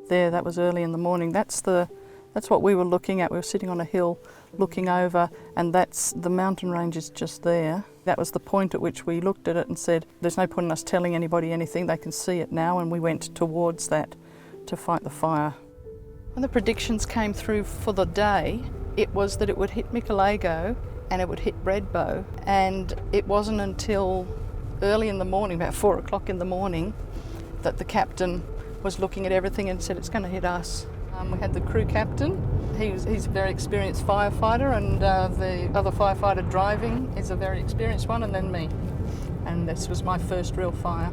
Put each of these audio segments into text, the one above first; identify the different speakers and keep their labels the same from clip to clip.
Speaker 1: there, that was early in the morning. That's what we were looking at. We were sitting on a hill looking over, and that's the mountain range is just there. That was the point at which we looked at it and said, there's no point in us telling anybody anything, they can see it now, and we went towards that to fight the fire. When the predictions came through for the day, it was that it would hit Mikalago and it would hit Breadbow, and it wasn't until early in the morning, about 4 o'clock in the morning, that the captain was looking at everything and said, it's going to hit us. We had the crew captain. He's a very experienced firefighter, and the other firefighter driving is a very experienced one, and then me. And this was my first real fire.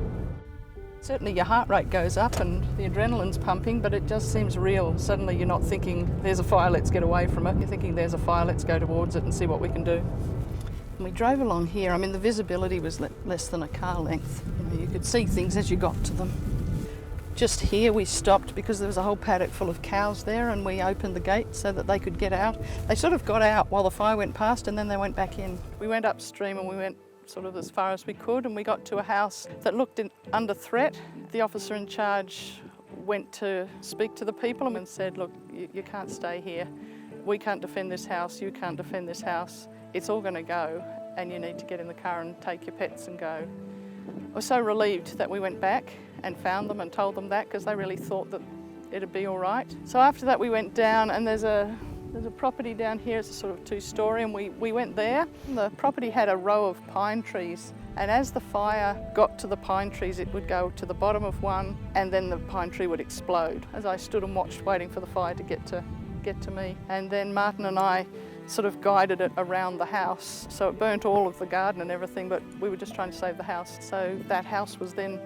Speaker 1: Certainly your heart rate goes up and the adrenaline's pumping, but it just seems real. Suddenly you're not thinking, there's a fire, let's get away from it. You're thinking, there's a fire, let's go towards it and see what we can do. And we drove along here. I mean, the visibility was less than a car length. You could see things as you got to them. Just here we stopped because there was a whole paddock full of cows there, and we opened the gate so that they could get out. They sort of got out while the fire went past, and then they went back in. We went upstream and we went sort of as far as we could, and we got to a house that looked under threat. The officer in charge went to speak to the people and said, look, you can't stay here. We can't defend this house, you can't defend this house. It's all going to go, and you need to get in the car and take your pets and go. I was so relieved that we went back and found them and told them that, because they really thought that it'd be all right. So after that we went down, and there's a property down here. It's a sort of two-storey, and we went there. The property had a row of pine trees, and as the fire got to the pine trees, it would go to the bottom of one, and then the pine tree would explode. As I stood and watched, waiting for the fire to get to me, and then Martin and I sort of guided it around the house. So it burnt all of the garden and everything, but we were just trying to save the house. So that house was then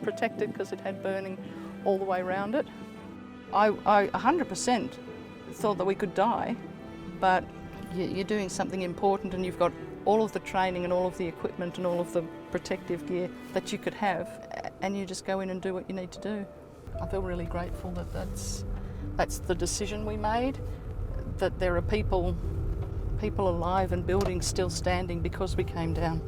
Speaker 1: protected because it had burning all the way around it. I 100% thought that we could die, but you're doing something important, and you've got all of the training and all of the equipment and all of the protective gear that you could have, and you just go in and do what you need to do. I feel really grateful that that's the decision we made, that there are people alive and buildings still standing because we came down.